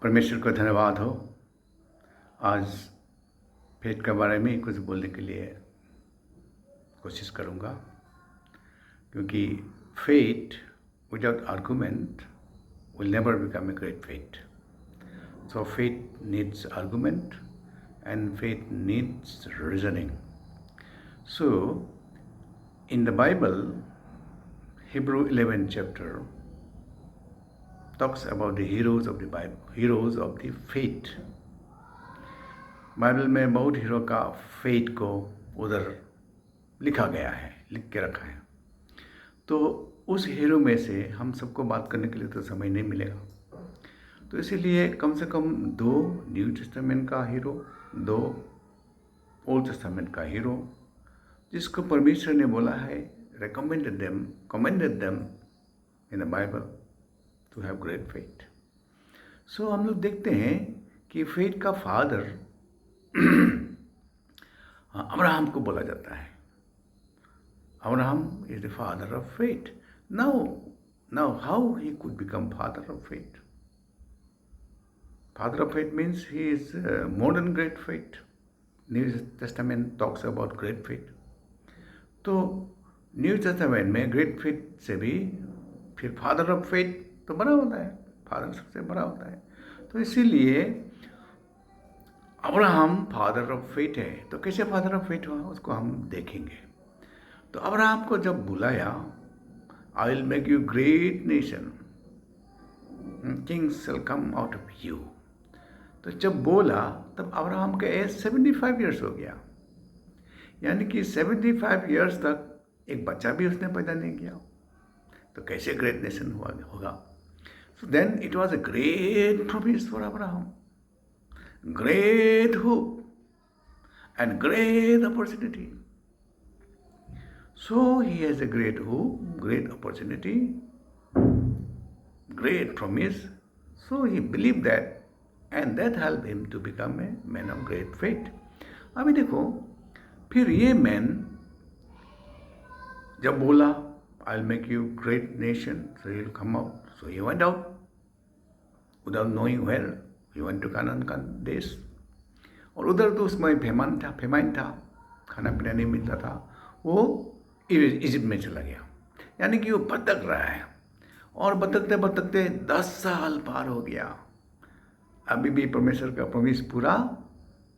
परमेश्वर को धन्यवाद हो। आज फेथ के बारे में कुछ बोलने के लिए कोशिश करूँगा, क्योंकि faith without argument will never become a great faith. So faith needs argument and faith needs reasoning. So in the Bible, Hebrew 11 chapter talks about the heroes of the Bible, heroes of the faith. Bible में बहुत hero का faith को उधर लिखा गया है, लिख के रखा है। तो उस हीरो में से हम सबको बात करने के लिए तो समय नहीं मिलेगा, तो इसीलिए कम से कम 2 न्यू टेस्टामेंट का हीरो, 2 ओल्ड टेस्टामेंट का हीरो, जिसको परमेश्वर ने बोला है, recommended them in the Bible to have great faith. So हम लोग देखते हैं कि फेथ का फादर अब्राहम को बोला जाता है। Abraham is the father of faith. Now how he could become father of faith? Father of faith means he is more than great faith. New Testament talks about great faith. तो new testament में great faith से भी फिर father of faith तो बड़ा होता है, father सबसे बड़ा होता है। तो इसीलिए अब्राहम फादर ऑफ फेथ है। तो कैसे फादर ऑफ फेथ हुआ उसको हम देखेंगे। तो अब्राहम को जब बुलाया, I will make you great nation, Kings will come out of you, तो जब बोला तब अब्राहम का एज 75 ईयर्स हो गया। यानी कि 75 ईयर्स तक एक बच्चा भी उसने पैदा नहीं किया, तो कैसे ग्रेट नेशन होगा। So then it was a great promise for Abraham, great hope and great opportunity. So he has a great hope, great opportunity, great promise. So he believed that, and that helped him to become a man of great faith. अभी देखो, फिर ये man जब बोला, I'll make you great nation, so you'll come out. So he went out without knowing where. He went to Canaan देश, और उधर तो उसमें फेमाइन था, खाना पीना नहीं मिलता था। वो इजिप्ट में चला गया। यानी कि वो भटक रहा है, और भटकते भटकते 10 साल पार हो गया, अभी भी परमेश्वर का प्रॉमिस पूरा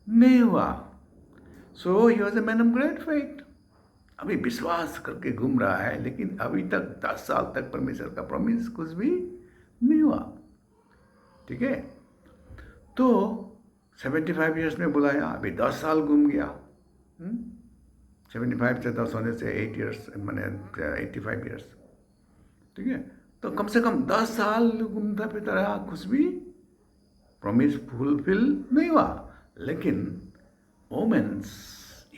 नहीं हुआ। So he was a man of great faith. अभी विश्वास करके घूम रहा है, लेकिन अभी तक 10 साल तक परमेश्वर का प्रॉमिस कुछ भी नहीं हुआ। ठीक है, तो 75 ईयर्स में बुलाया, अभी 10 साल घूम गया। 75 से 10 होने से 8 ईयर्स, मैंने 85 ईयर्स। ठीक है, तो कम से कम 10 साल घूमता फिरता रहा, कुछ भी प्रॉमिस फुलफिल नहीं हुआ। लेकिन women's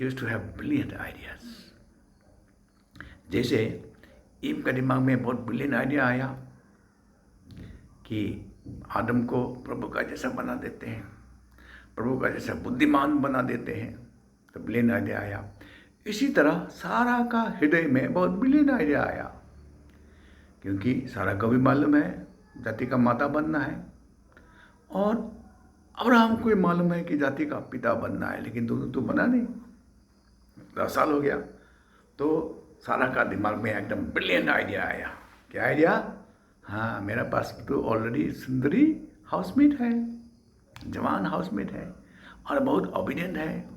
used to have brilliant ideas. जैसे ईव का दिमाग में बहुत ब्रिलियंट आइडिया आया कि आदम को प्रभु का जैसा बना देते हैं, प्रभु का जैसा बुद्धिमान बना देते हैं, तो ब्रिलियंट आइडिया आया। इसी तरह सारा का हृदय में बहुत ब्रिलियंट आइडिया आया, क्योंकि सारा को भी मालूम है जाति का माता बनना है, और अब्राहम को भी मालूम है कि जाति का पिता बनना है, लेकिन दोनों तो बना नहीं। 10 साल हो गया, तो सारा का दिमाग में एकदम ब्रिलियंट आइडिया आया। क्या आइडिया? हाँ, मेरा पास तो ऑलरेडी सुंदरी हाउसमेट है, जवान हाउसमेट है, और बहुत ओबीडियंट है।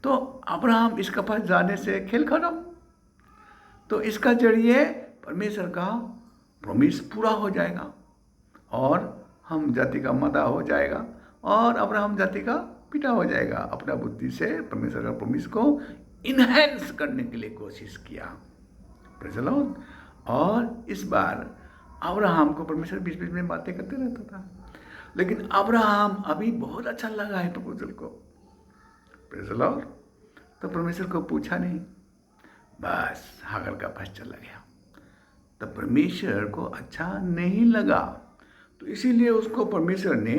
तो अब्राहम इसका पास जाने से खेल खत्म। तो इसका जरिए परमेश्वर का प्रॉमिस पूरा हो जाएगा, और हम जाति का माता हो जाएगा, और अब्राहम जाति का पिता हो जाएगा। अपना बुद्धि से परमेश्वर का प्रॉमिस को इनहेंस करने के लिए कोशिश किया। Praise the Lord. और इस बार अब्राहम को परमेश्वर बीच बीच में बातें करते रहता था, लेकिन अब्राहम अभी बहुत अच्छा लगा है प्रपोजल को। Praise the Lord. तो परमेश्वर को पूछा नहीं, बस हागर का पास चला गया। तो परमेश्वर को अच्छा नहीं लगा, तो इसीलिए उसको परमेश्वर ने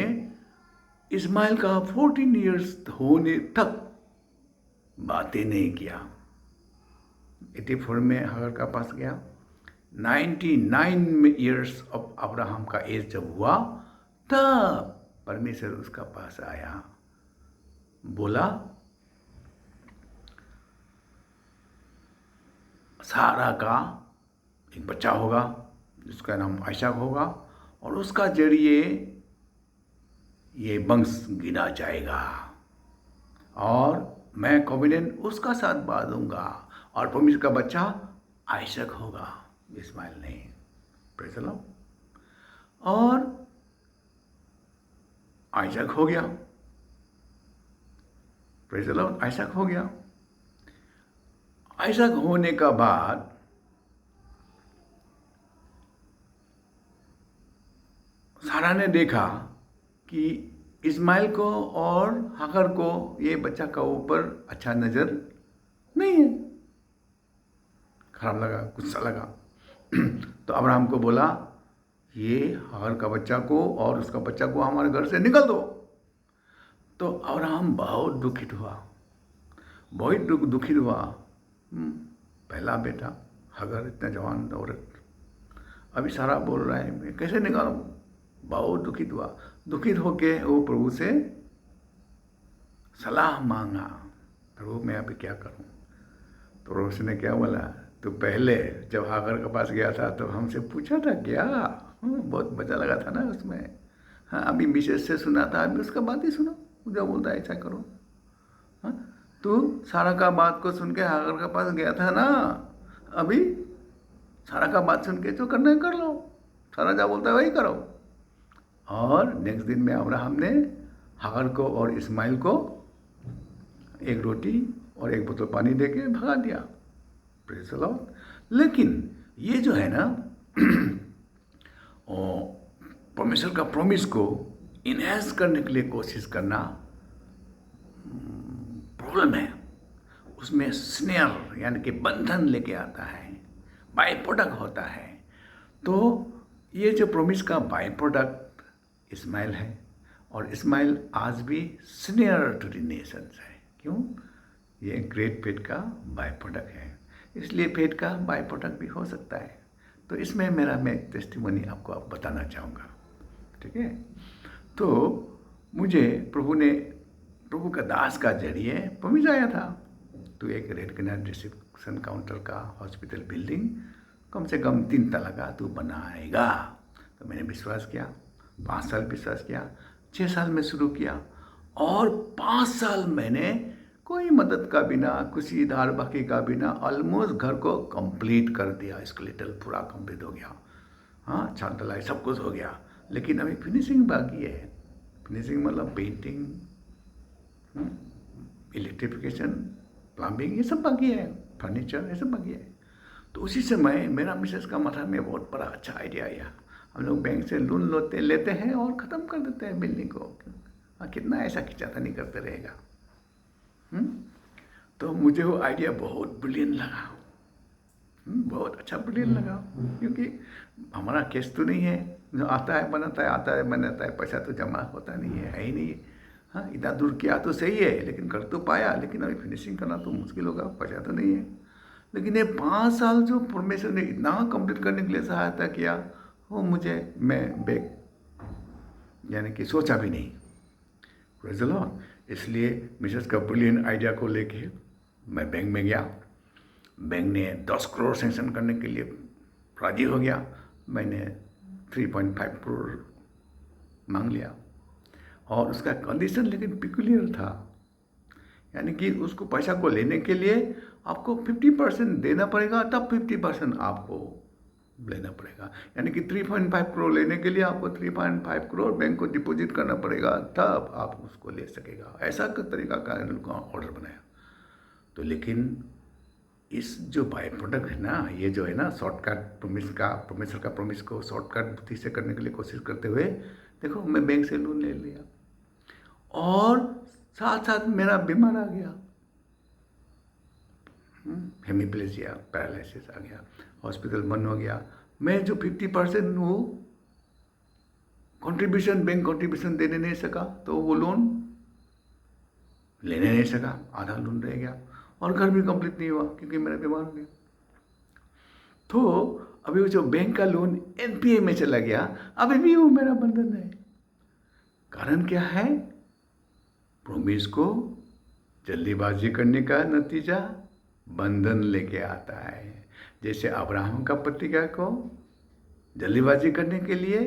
इस्माइल का 14 ईयर्स होने तक बातें नहीं किया। 84 में हागर का पास गया। 99 ईयर्स ऑफ अब्राहम का एज जब हुआ, तब परमेश्वर उसका पास आया, बोला सारा का एक बच्चा होगा जिसका नाम आयशक होगा, और उसका जरिए ये वंश गिना जाएगा, और मैं कॉविडेंट उसका साथ बांधूंगा, और परमेश्वर का बच्चा आयशक होगा, इस्माइल नहीं। Praise the Lord. और आयशक हो गया, प्रेज़ द लॉर्ड, आयशक हो गया। आयशक होने का बाद सारा ने देखा कि इस्माइल को और हागर को ये बच्चा का ऊपर अच्छा नजर नहीं है, खराब लगा, गुस्सा लगा। तो अब्राहम को बोला ये हागर का बच्चा को और उसका बच्चा को हमारे घर से निकल दो। तो अब्राहम बहुत दुखित हुआ, बहुत दुखित हुआ। पहला बेटा हागर, इतना जवान औरत, अभी सारा बोल रहा है मैं कैसे निकालूं, बहुत दुखित हुआ। दुखित होके वो प्रभु से सलाह मांगा, प्रभु मैं अभी क्या करूं। तो प्रभु ने क्या बोला, तो पहले जब हागर के पास गया था तो हमसे पूछा था क्या, बहुत मजा लगा था ना उसमें। हाँ, अभी मिसेस से सुना था, अभी उसका बात ही सुनो, जो बोलता है ऐसा करो। हाँ, तू सारा का बात को सुन के हागर के पास गया था ना, अभी सारा का बात सुन के जो करना है कर लो, सारा जो बोलता है वही करो। और नेक्स्ट दिन में अब्राहम ने हागर को और इस्माइल को एक रोटी और एक बोतल पानी देके भगा दिया। Praise the Lord. लेकिन ये जो है ना परमेश्वर का प्रॉमिस को इनहेंस करने के लिए कोशिश करना प्रॉब्लम है। उसमें स्नेयर यानी कि बंधन लेके आता है, बाय प्रोडक्ट होता है। तो ये जो प्रॉमिस का बाय प्रोडक्ट इस्माइल है, और इस्माइल आज भी स्नेयर टू द नेशंस है। क्यों? ये ग्रेट फेथ का बाय प्रोडक्ट है, इसलिए फेथ का बाय प्रोडक्ट भी हो सकता है। तो इसमें मैं टेस्टिमनी आपको बताना चाहूँगा, ठीक है। तो मुझे प्रभु का दास का जरिए प्रॉमिस आया था, तो एक रेड कैनाल रिसेप्शन काउंटर का हॉस्पिटल बिल्डिंग कम से कम 3 तला का तू बनाएगा। तो मैंने विश्वास किया, 5 साल विश्वास किया, 6 साल में शुरू किया, और 5 साल मैंने कोई मदद का बिना, किसी धार बाकी का बिना ऑलमोस्ट घर को कंप्लीट कर दिया। स्केलेटल पूरा कंप्लीट हो गया, हाँ, छत ढलाई सब कुछ हो गया, लेकिन अभी फिनिशिंग बाकी है। फिनिशिंग मतलब पेंटिंग, इलेक्ट्रिफिकेशन, प्लम्बिंग, ये सब बाकी है, फर्नीचर ये सब बाकी है। तो उसी समय मेरा मिसेस का माथा में बहुत बड़ा अच्छा आइडिया आया। हम लोग बैंक से लोन लेते हैं और ख़त्म कर देते हैं बिल्डिंग को। कितना ऐसा खिंचाता नहीं करते रहेगा। तो मुझे वो आइडिया बहुत ब्रिलियंट लगा, बहुत अच्छा ब्रिलियंट लगा, क्योंकि हमारा केस तो नहीं है, जो आता है बनाता है, आता है बनाता है, पैसा तो जमा होता नहीं है ही नहीं। हाँ, इतना दूर किया तो सही है, लेकिन कर तो पाया, लेकिन अभी फिनिशिंग करना तो मुश्किल होगा, पैसा तो नहीं है। लेकिन ये 5 साल जो परमेश्वर ने इतना कंप्लीट करने के लिए सहायता किया, वो मैं यानी कि सोचा भी नहीं। Praise the Lord. इसलिए मिसेस का ब्रिलियंट आइडिया को लेके मैं बैंक में गया। बैंक ने 10 करोड़ सैंक्शन करने के लिए राजी हो गया। मैंने 3.5 करोड़ मांग लिया, और उसका कंडीशन लेकिन पिकुलियर था, यानी कि उसको पैसा को लेने के लिए आपको 50% देना पड़ेगा, तब 50% आपको लेना पड़ेगा। यानी कि 3.5 करोड़ लेने के लिए आपको 3.5 करोड़ बैंक को डिपॉजिट करना पड़ेगा, तब आप उसको ले सकेगा। ऐसा तरीका का ऑर्डर बनाया। तो लेकिन इस जो बाय प्रोडक्ट है ना, ये जो है ना शॉर्टकट परमेश्वर का प्रॉमिस को शॉर्टकट बुद्धि से करने के लिए कोशिश करते हुए, देखो मैं बैंक से लोन ले लिया, और साथ साथ मेरा बीमार आ गया, हेमीप्लेजिया, पैरालिसिस आ गया, हॉस्पिटल बंद हो गया। मैं जो 50% वो कंट्रीब्यूशन, बैंक कंट्रीब्यूशन देने नहीं सका, तो वो लोन लेने नहीं सका, आधा लोन रह गया, और घर भी कंप्लीट नहीं हुआ क्योंकि मेरा बीमार हो गया। तो अभी वो जो बैंक का लोन एनपीए में चला गया, अभी भी वो मेरा बंधन है, कारण क्या है? प्रॉमिस को जल्दीबाजी करने का नतीजा बंधन लेके आता है। जैसे अब्राहम का प्रतिज्ञा को जल्दीबाजी करने के लिए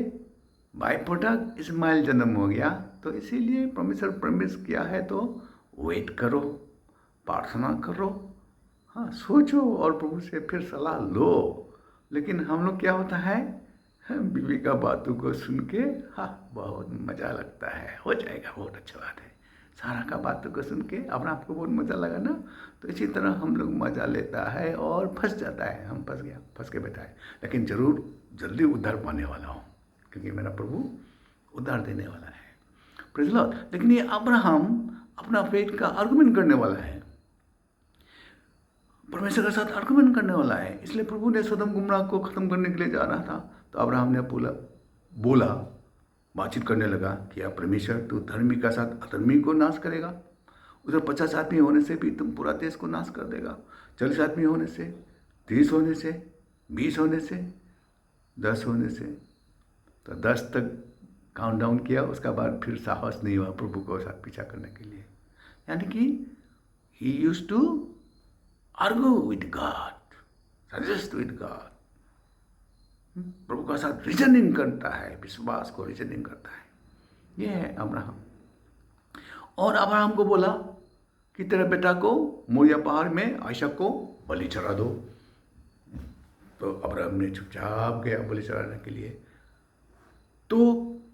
बाय प्रोडक्ट इस्माइल जन्म हो गया, तो इसीलिए परमेश्वर प्रॉमिस किया है तो वेट करो, प्रार्थना करो, हाँ सोचो और प्रभु से फिर सलाह लो। लेकिन हम लोग क्या होता है, बीवी का बातों को सुन के हाँ बहुत मज़ा लगता है, हो जाएगा, बहुत अच्छा बात है। सारा का बातों को सुन के अपना आपको बहुत मज़ा लगा ना, तो इसी तरह हम लोग मज़ा लेता है और फंस जाता है। हम फंस गया, फंस के बैठा है। लेकिन ज़रूर जल्दी उद्धार पाने वाला हूँ, क्योंकि मेरा प्रभु उद्धार देने वाला है। Praise the Lord. लेकिन ये अब्राहम अपना फेथ का आर्गुमेंट करने वाला है, परमेश्वर के साथ आर्गुमेंट करने वाला है। इसलिए प्रभु ने सदम गुमराह को ख़त्म करने के लिए जा रहा था, तो अब्राहम ने बोला बातचीत करने लगा कि आप परमेश्वर, तू धर्मी के साथ अधर्मी को नाश करेगा। उधर 50 आदमी होने से भी तुम पूरा देश को नाश कर देगा, 40 आदमी होने से, 30 होने से, 20 होने से, 10 होने से। तो 10 तक काउंट डाउन किया, उसका बाद फिर साहस नहीं हुआ प्रभु को साथ पीछा करने के लिए। यानी कि he used to argue with God, suggest with God. प्रभु का साथ रीजनिंग करता है, विश्वास को रीजनिंग करता है। ये है अब्राहम। और अब्राहम को बोला कि तेरे बेटा को मोरिया पहाड़ में आइसक को बलि चढ़ा दो। तो अब्राहम ने चुपचाप गया बलि चढ़ाने के लिए। तो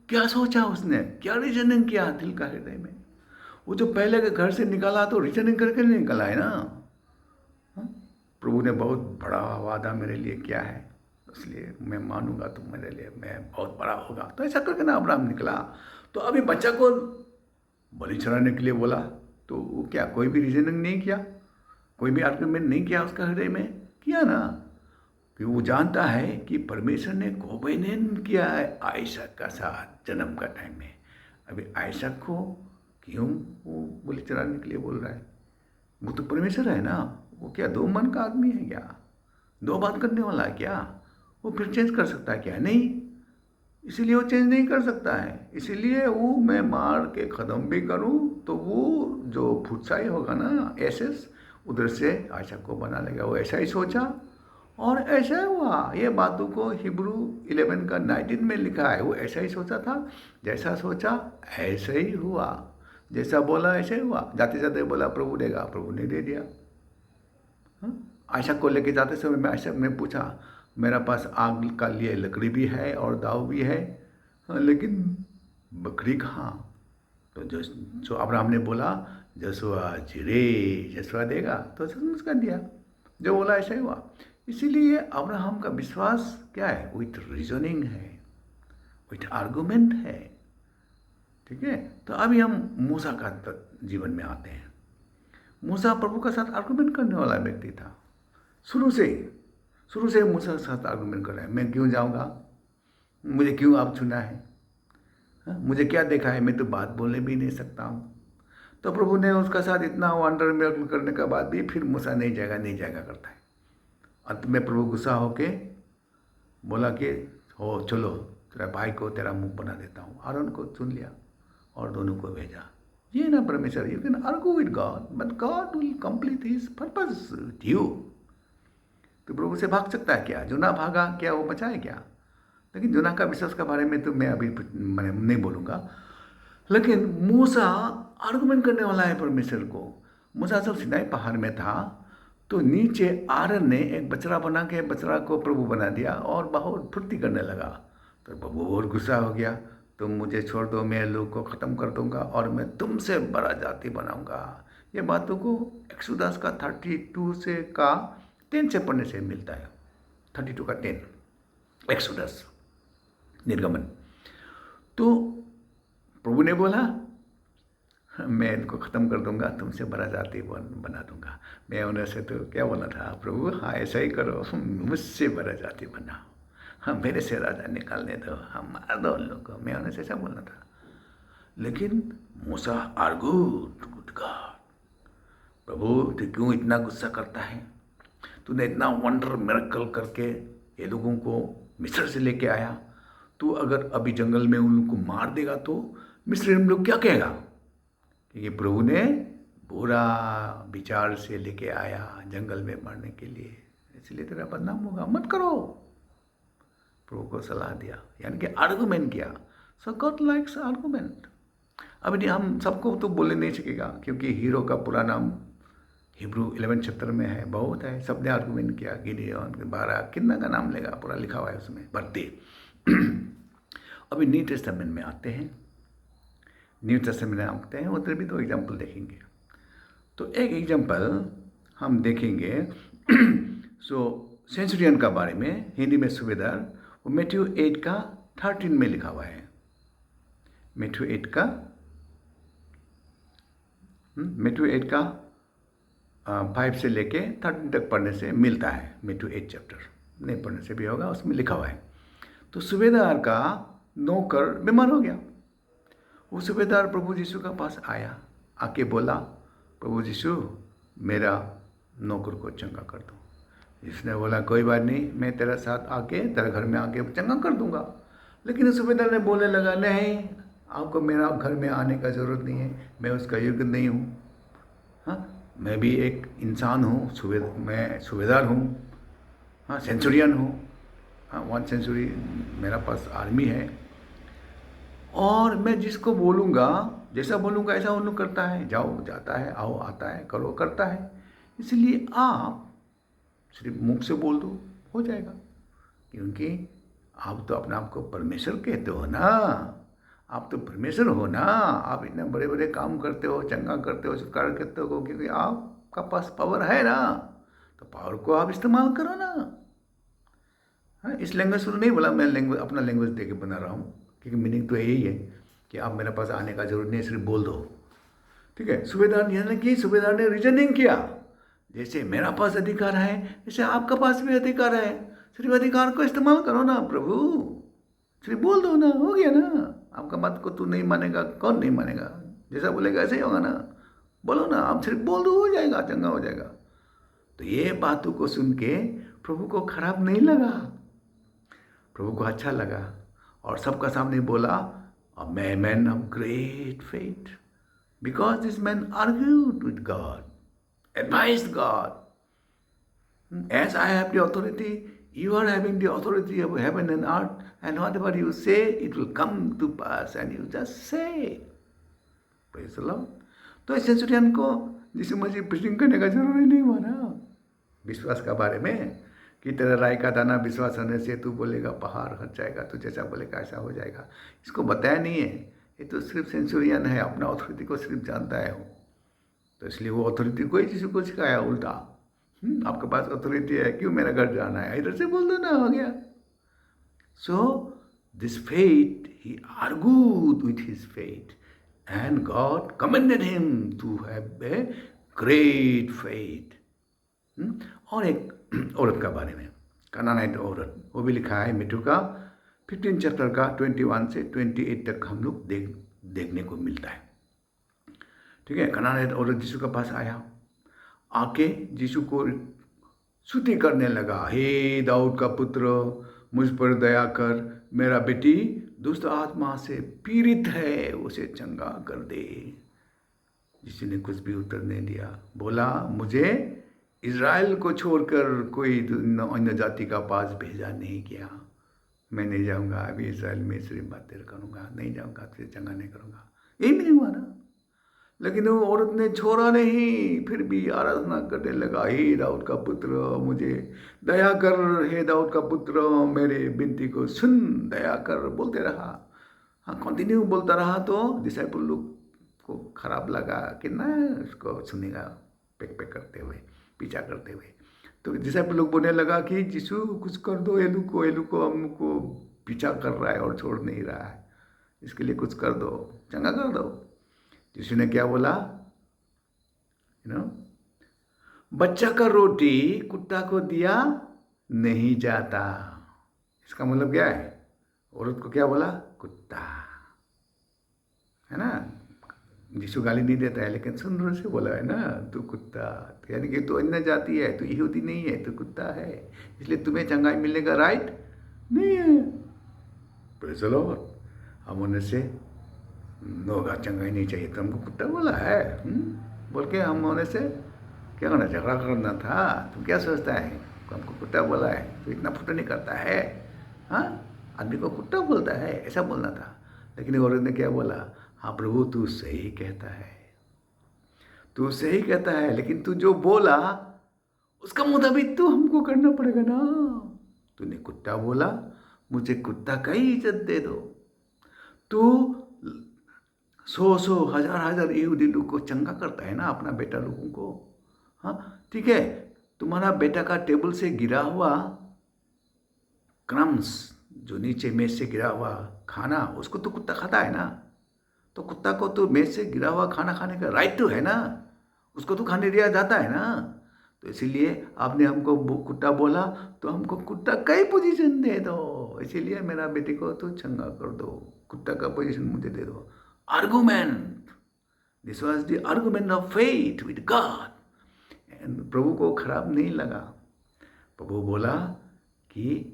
क्या सोचा उसने, क्या रीजनिंग किया दिल का हृदय में? वो जो पहले के घर से निकाला तो रीजनिंग करके नहीं निकला है ना। प्रभु ने बहुत बड़ा वादा मेरे लिए किया है, इसलिए मैं मानूंगा तो मेरे लिए मैं बहुत बड़ा होगा। तो ऐसा करके ना अब्राहम निकला। तो अभी बच्चा को बलि चढ़ाने के लिए बोला, तो वो क्या कोई भी रीजनिंग नहीं किया, कोई भी आर्गुमेंट नहीं किया उसका हृदय में? किया ना, कि वो जानता है कि परमेश्वर ने कोवेनेंट किया है आइसक का साथ जन्म का टाइम में। अभी आइसक को क्यों वो बलि चढ़ाने के लिए बोल रहा है? वो तो परमेश्वर है ना, वो क्या दो मन का आदमी है क्या? दो बात करने वाला है क्या? वो फिर चेंज कर सकता है क्या? नहीं, इसीलिए वो चेंज नहीं कर सकता है। इसीलिए वो मैं मार के ख़त्म भी करूं तो वो जो फुटसाई होगा ना एसेस, उधर से आशा को बना लेगा। वो ऐसा ही सोचा और ऐसा हुआ। ये बातों को हिब्रू 11 का 19 में लिखा है। वो ऐसा ही सोचा था, जैसा सोचा ऐसा ही हुआ, जैसा बोला ऐसे ही हुआ। जाते जाते बोला प्रभु देगा, प्रभु ने दे दिया। आयशा को लेके जाते समय मैं आयशा ने पूछा, मेरा पास आग का लिए लकड़ी भी है और दाव भी है, लेकिन बकरी कहाँ? तो जो अब्राहम ने बोला जसुआ जिरे, जसुआ देगा, तो समझ कर दिया, जो बोला ऐसा ही हुआ। इसीलिए अब्राहम का विश्वास क्या है? विथ रीजनिंग है, विथ आर्गुमेंट है। ठीक है। तो अभी हम मूसा का जीवन में आते हैं। मूसा प्रभु का साथ आर्गुमेंट करने वाला व्यक्ति था। शुरू से मूसा के साथ आर्गुमेंट कर रहा है, मैं क्यों जाऊंगा, मुझे क्यों आप चुना है, मुझे क्या देखा है, मैं तो बात बोलने भी नहीं सकता हूँ। तो प्रभु ने उसका साथ इतना वंडर मिरेकल करने के बाद भी फिर मूसा नहीं जाएगा करता है। अंत में प्रभु गुस्सा होके बोला कि हो चलो, तेरा भाई को तेरा मुंह बना देता हूँ। आरोन को चुन लिया और दोनों को भेजा। ये ना परमेश्वर, you can argue with God but God will complete his purpose with you. तो प्रभु से भाग सकता है क्या? जोना भागा क्या वो बचा है क्या? लेकिन जोना का विश्वास के बारे में तो मैं अभी मैं नहीं बोलूँगा। लेकिन मूसा आर्गुमेंट करने वाला है परमेश्वर को। मूसा जब सिनाई पहाड़ में था तो नीचे आरन ने एक बछड़ा बना के बछड़ा को प्रभु बना दिया और बहुत फुर्ती करने लगा। तो प्रभु बहुत गुस्सा हो गया, तुम मुझे छोड़ दो, मैं लोग को ख़त्म कर दूंगा और मैं तुमसे बड़ा जाति बनाऊंगा। ये बातों को एक्सोडस का 32 से का 10 से पढ़ने से मिलता है। 32 का 10 एक्सोडस निर्गमन। तो प्रभु ने बोला मैं इनको ख़त्म कर दूंगा, तुमसे बड़ा जाति बना दूंगा। मैं उन्हें से तो क्या बोला था, प्रभु हाँ ऐसा ही करो, मुझसे बड़ा जाति बनाओ, हाँ मेरे से राजा निकालने दो, हम मार दो उन लोगों को। मैं उन्हें से ऐसा बोलना था। लेकिन मूसा आर्गूड विद गॉड, प्रभु तू क्यों इतना गुस्सा करता है? तूने इतना वंडर मिरेकल करके ये लोगों को मिस्र से लेके आया, तू अगर अभी जंगल में उन लोगों को मार देगा तो मिस्र लोग क्या कहेगा? क्योंकि प्रभु ने बुरा विचार से लेके आया जंगल में मरने के लिए, इसलिए तेरा बदनाम होगा, मत करो। प्रभु को सलाह दिया, यानी कि आर्गुमेंट किया। सो गॉड लाइक्स आर्गुमेंट। अब नहीं, हम सबको तो बोलने नहीं सकेगा, क्योंकि हीरो का पूरा नाम हिब्रू 11 चैप्टर में है, बहुत है। सबने आर्गुमेंट किया, गिडियोन, बाराक, कितना का नाम लेगा, पूरा लिखा हुआ है उसमें, भरते। अभी न्यू टेस्टामेंट में आते हैं। न्यू टेस्टामेंट में आते हैं, उधर भी दो एग्जाम्पल देखेंगे। तो एक एग्जाम्पल हम देखेंगे सो सेंचुरियन का बारे में, हिंदी में सूबेदार, वो मैथ्यू 8 का 13 में लिखा हुआ है। मैथ्यू 8 का 5 से लेके 13 तक पढ़ने से मिलता है। मैथ्यू 8 चैप्टर नहीं पढ़ने से भी होगा, उसमें लिखा हुआ है। तो सूबेदार का नौकर बीमार हो गया। वो सूबेदार प्रभु यीशु का पास आया, आके बोला, प्रभु यीशु मेरा नौकर को चंगा कर दो। इसने बोला, कोई बात नहीं, मैं तेरा साथ आके तेरे घर में आके चंगा कर दूंगा। लेकिन सूबेदार ने बोलने लगा, नहीं, आपको मेरा घर में आने का ज़रूरत नहीं है, मैं उसका योग्य नहीं हूँ। हाँ, मैं भी एक इंसान हूँ, मैं सूबेदार हूँ, हाँ, सेंचुरियन हूँ, हाँ, 1 सेंचुरी मेरा पास आर्मी है, और मैं जिसको बोलूँगा, जैसा बोलूँगा ऐसा उन्होंने करता है, जाओ जाता है, आओ आता है, करो करता है। इसलिए आप सिर्फ मुख से बोल दो, हो जाएगा। क्योंकि आप तो अपने आप को परमेश्वर कहते हो ना, आप तो परमेश्वर हो ना, आप इतने बड़े बड़े काम करते हो, चंगा करते हो, छुटकारा करते हो, क्योंकि आपका पास पावर है ना, तो पावर को आप इस्तेमाल करो ना। हाँ, इस लैंग्वेज को नहीं बोला, मैं अपना लैंग्वेज दे के बना रहा हूँ, क्योंकि मीनिंग तो यही है कि आप मेरे पास आने का जरूरत नहीं, सिर्फ बोल दो। ठीक है, सूबेदार, यानी कि सूबेदार ने रीजनिंग किया, जैसे मेरा पास अधिकार है जैसे आपका पास भी अधिकार है, सिर्फ अधिकार को इस्तेमाल करो ना प्रभु, सिर्फ बोल दो ना, हो गया ना। आपका बात को तू नहीं मानेगा, कौन नहीं मानेगा, जैसा बोलेगा ऐसे ही होगा ना। बोलो ना, आप सिर्फ बोल दो, हो जाएगा, चंगा हो जाएगा। तो ये बातों को सुन के प्रभु को खराब नहीं लगा, प्रभु को अच्छा लगा, और सबका सामने बोला, a man of great faith, because this man argued with God, advised God. As I have the authority, you are having the authority of heaven and earth, and whatever you say, it will come to pass, and you just say. Praise the Lord. तो इस Centurion को यीशु मसीह preaching करने का जरूरी नहीं हुआ ना, विश्वास का बारे में, कि तेरा राय का दाना विश्वास होने से तू बोलेगा पहाड़ हट जाएगा, तू जैसा बोलेगा ऐसा हो जाएगा। इसको बताया नहीं है, ये तो सिर्फ सेंचुरियन है, अपना अथॉरिटी को सिर्फ जानता है वो, तो इसलिए वो अथॉरिटी को ही किसी को सिखाया उल्टा। आपके पास अथॉरिटी है, क्यों मेरा घर जाना है, इधर से बोल दो ना, हो गया। So this faith, he argued with his faith, and God commended him to have a great faith. और एक औरत का बारे में, कनानाइट औरत, वो भी लिखा है मैथ्यू का 15 चैप्टर का 21 से 28 तक हम लोग देखने को मिलता है। ठीक है, कनानाइट औरत यीशु के पास आया, आके यीशु को स्तुति करने लगा, हे दाऊद का पुत्र, मुझ पर दया कर, मेरा बेटी दुष्ट आत्मा से पीड़ित है, उसे चंगा कर दे। यीशु ने कुछ भी उत्तर नहीं दिया, बोला, मुझे इज़राइल को छोड़कर कोई अन्य जाति का पास भेजा नहीं गया, मैं नहीं जाऊंगा, अभी इज़राइल में सिर्फ बातें करूंगा, नहीं जाऊंगा, फिर चंगा नहीं करूंगा। यही नहीं हुआ ना। लेकिन वो औरत ने छोड़ा नहीं, फिर भी आराधना करने लगा, हे दाऊद का पुत्र, मुझे दया कर, हे दाऊद का पुत्र, मेरे विनती को सुन, दया कर, बोलते रहा। हाँ, कंटिन्यू बोलता रहा, तो डिसाइपल लोग को खराब लगा कि ना उसको सुनेगा, पैक पैक करते हुए, पीछा करते हुए। तो डिसाइपल लोग बोलने लगा कि यीशु कुछ कर दो, एलू को हमको पीछा कर रहा है और छोड़ नहीं रहा है, इसके लिए कुछ कर दो, चंगा कर दो। यीशु ने क्या बोला, बच्चा का रोटी कुत्ता को दिया नहीं जाता। इसका मतलब क्या है, औरत को क्या बोला, कुत्ता, है ना। यीशु गाली नहीं देता है, लेकिन सुंदर से बोला है ना, तू कुत्ता, यानी कि तू अन्य जाति है, तू यहूदी नहीं है, तू कुत्ता है, इसलिए तुम्हें चंगाई मिलने का राइट नहीं है। Praise the Lord. हम उन्हें से होगा, चंगा ही नहीं चाहिए तो हमको कुत्ता बोला है बोल के हम होने से क्या करना, झगड़ा करना था? तुम क्या सोचता है हमको कुत्ता बोला है तो इतना फुटा नहीं करता है? हाँ, आदमी को कुत्ता बोलता है, ऐसा बोलना था। लेकिन औरत ने क्या बोला, हाँ प्रभु तू सही कहता है, तू सही कहता है, लेकिन तू जो बोला उसका मुताबिक तो हमको करना पड़ेगा ना। तूने कुत्ता बोला, मुझे कुत्ता का ही इज्जत दे दो। तू 100 हजार हजार यहूदी लोग को चंगा करता है ना, अपना बेटा लोगों को। हाँ ठीक है, तुम्हारा बेटा का टेबल से गिरा हुआ क्रम्स, जो नीचे मेज से गिरा हुआ खाना, उसको तो कुत्ता खाता है ना। तो कुत्ता को तो मेज से गिरा हुआ खाना खाने का राइट तो है ना, उसको तो खाने दिया जाता है ना। तो इसीलिए आपने हमको कुत्ता बोला, तो हमको कुत्ता का ही पोजीशन दे दो। इसीलिए मेरा बेटे को तो चंगा कर दो, कुत्ता का पोजीशन मुझे दे दो। Argument, this was the argument of faith with God. प्रभु को खराब नहीं लगा। प्रभु बोला कि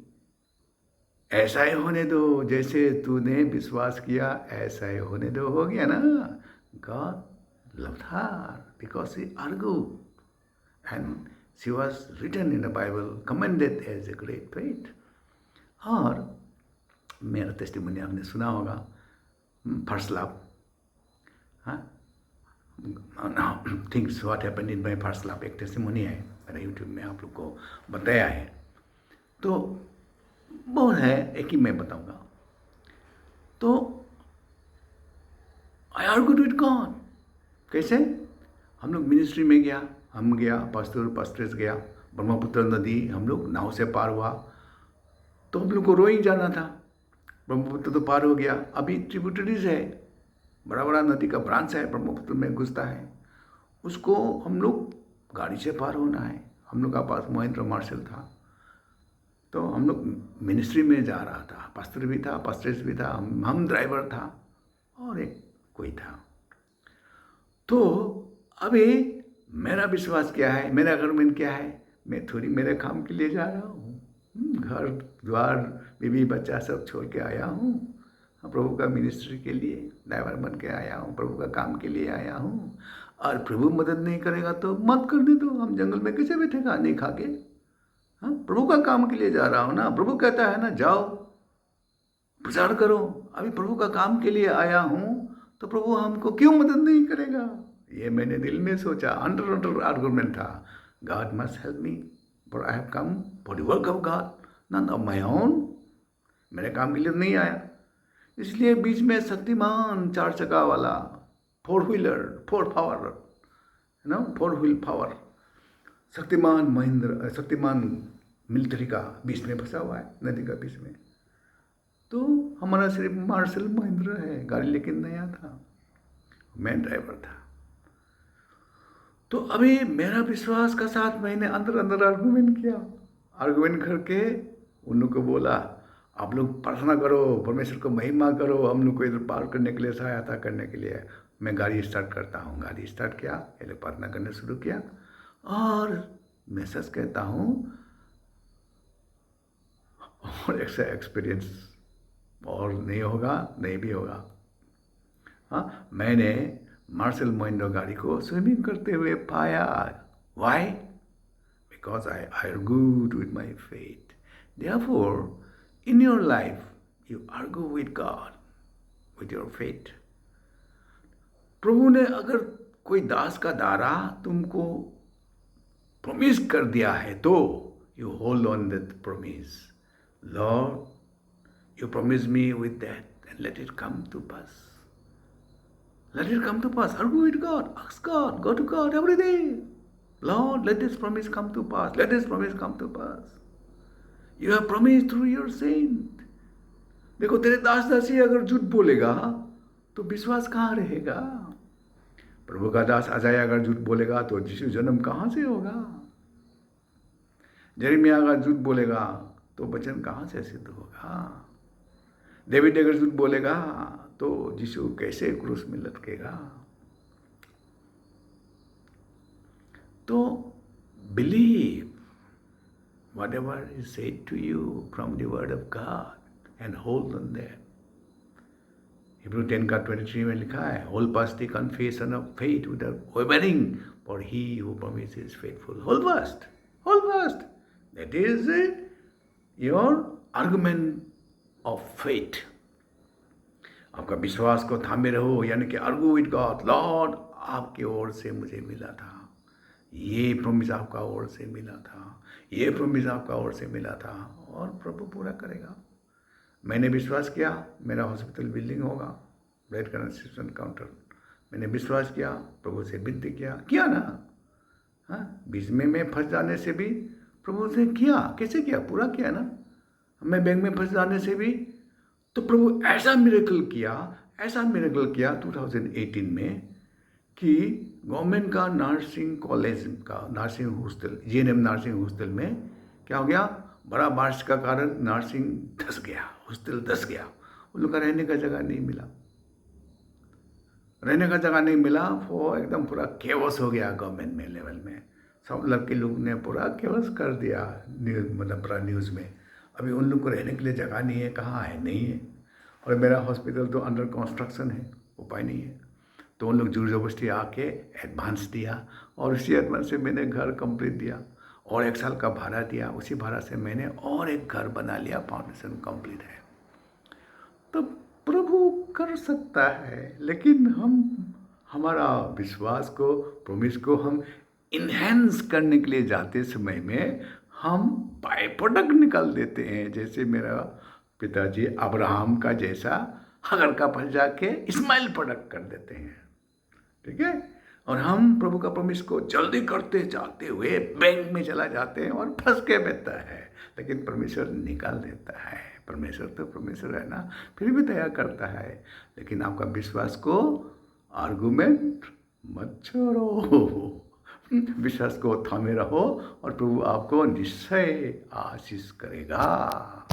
ऐसा ही होने दो, जैसे तूने विश्वास किया ऐसा ही होने दो। हो गया ना। God loved her because he argued and she was written in the Bible, commended as a great faith. और मेरा टेस्टिमोनी आपने सुना होगा, फर्स्ट लव। हाँ, things what happened in my first love, एक टेस्टिमोनी है, मैंने यूट्यूब में आप लोग को बताया है। तो बहुत है, एक ही मैं बताऊंगा। तो आई आर्ग्यूड विद गॉड। कैसे? हम लोग मिनिस्ट्री में गया, हम गया, पास्टर्स गया, ब्रह्मपुत्र नदी हम लोग नाव से पार हुआ। तो हम लोग को रोइंग जाना था, ब्रह्मपुत्र तो पार हो गया, अभी ट्रिब्यूटरीज है, बड़ा बड़ा नदी का ब्रांच है, ब्रह्मपुत्र में घुसता है, उसको हम लोग गाड़ी से पार होना है। हम लोग का पास महिंद्र मार्शल था, तो हम लोग मिनिस्ट्री में जा रहा था, पास्टर भी था, पास्टर्स भी था, हम ड्राइवर था और एक कोई था। तो अभी मेरा विश्वास क्या है, मेरा आर्गुमेंट क्या है, मैं थोड़ी मेरे काम के लिए जा रहा हूँ, घर द्वार बीवी बच्चा सब छोड़ के आया हूँ, प्रभु का मिनिस्ट्री के लिए ड्राइवर बन के आया हूँ, प्रभु का काम के लिए आया हूँ। और प्रभु मदद नहीं करेगा तो मत करने दो, हम जंगल में कैसे बैठेगा नहीं खा के? हाँ, प्रभु का काम के लिए जा रहा हूँ ना, प्रभु कहता है ना जाओ प्रचार करो। अभी प्रभु का काम के लिए आया हूँ तो प्रभु हमको क्यों मदद नहीं करेगा? ये मैंने दिल में सोचा, अंडर आर्गुमेंट था, God must help me for I have come for the work of God, not of my own. मेरे काम के लिए नहीं आया। इसलिए बीच में शक्तिमान 4 चक्का वाला 4 व्हीलर 4 पावर, है ना, 4 व्हील पावर शक्तिमान मिलिट्री का बीच में फंसा हुआ है, नदी का बीच में। तो हमारा सिर्फ मार्शल महिंद्रा है, गाड़ी लेकिन नया था, मैं ड्राइवर था। तो अभी मेरा विश्वास का साथ मैंने अंदर आर्गुमेंट किया, आर्गुमेंट करके उन लोग को बोला आप लोग प्रार्थना करो, परमेश्वर को महिमा करो, हम लोग को इधर पार करने के लिए, सहायता करने के लिए। मैं गाड़ी स्टार्ट करता हूँ, गाड़ी स्टार्ट किया, ये लोग प्रार्थना करने शुरू किया और मैं सच कहता हूँ, और ऐसा एक्सपीरियंस और नहीं होगा, नहीं भी होगा। हाँ, मैंने मार्शल महिंद्रा गाड़ी को स्विमिंग करते हुए पाया। Why? Because I argued with my faith. Therefore in your life you argue with God with your faith. प्रभु ने अगर कोई दास का दारा तुमको प्रॉमिस कर दिया है तो you hold on that promise. Lord you promise me with that and let it come to pass. Let it come to pass. Argue with God. Ask God. Go to God every day. Lord, let this promise come to pass. Let this promise come to pass. You have promised through your saint. देखो तेरे दास दासी अगर झूठ बोलेगा तो विश्वास कहाँ रहेगा? प्रभु का दास अजाया अगर झूठ बोलेगा तो यीशु जन्म कहाँ से होगा? यिर्मयाह अगर झूठ बोलेगा तो वचन कहाँ से सिद्ध होगा? डेविड अगर झूठ बोलेगा तो यीशु कैसे क्रूस में लटकेगा? तो believe whatever is said to you from the word of God and hold on that. Hebrew 10 का 23 में लिखा है, hold fast the confession of faith without wavering, for he who promises faithful. Hold fast, hold fast, that is your argument of faith. आपका विश्वास को थामे रहो, यानी कि आर्गू विद गॉड, लॉर्ड आपकी ओर से मुझे मिला था, ये प्रॉमिस आपका ओर से मिला था, ये प्रॉमिस आपका ओर से मिला था, और प्रभु पूरा करेगा। मैंने विश्वास किया मेरा हॉस्पिटल बिल्डिंग होगा, ब्लड ट्रांसफ्यूजन काउंटर। मैंने विश्वास किया, प्रभु से विनती किया ना। हाँ, बीच में मैं फंस जाने से भी प्रभु से किया, कैसे किया, पूरा किया ना। मैं बैंक में फंस जाने से भी तो प्रभु ऐसा मिरेकल किया 2018 में कि गवर्नमेंट का नर्सिंग कॉलेज का nursing hostel, GNM nursing hostel में क्या हो गया, बड़ा बारिश का कारण नर्सिंग धंस गया, हॉस्टल धंस गया। उन लोग का रहने का जगह नहीं मिला, वो एकदम पूरा केओस हो गया गवर्नमेंट में लेवल में। सब लड़के लोग ने पूरा केओस कर दिया न्यूज़, मतलब पूरा न्यूज़ में। अभी उन लोग को रहने के लिए जगह नहीं है, कहाँ है, नहीं है। और मेरा हॉस्पिटल तो अंडर कंस्ट्रक्शन है, उपाय नहीं है। तो उन लोग जोर जबरदस्ती आके एडवांस दिया, और उसी एडवांस से मैंने घर कंप्लीट दिया, और 1 साल का भाड़ा दिया। उसी भाड़ा से मैंने और एक घर बना लिया, फाउंडेशन कंप्लीट है। तो प्रभु कर सकता है, लेकिन हमारा विश्वास को, प्रॉमिस को हम इन्हेंस करने के लिए जाते समय में हम बाय प्रोडक्ट निकाल देते हैं। जैसे मेरा पिताजी अब्राहम का जैसा हगर का फल जाके इस्माइल प्रोडक्ट कर देते हैं, ठीक है। और हम प्रभु का प्रॉमिस को जल्दी करते जाते हुए बैंक में चला जाते हैं और फंस के बैठता है, लेकिन परमेश्वर निकाल देता है। परमेश्वर तो परमेश्वर है ना, फिर भी दया करता है। लेकिन आपका विश्वास को आर्गुमेंट मत छोड़ो, विश्वास को थामे रहो, और प्रभु आपको निश्चय आशीष करेगा।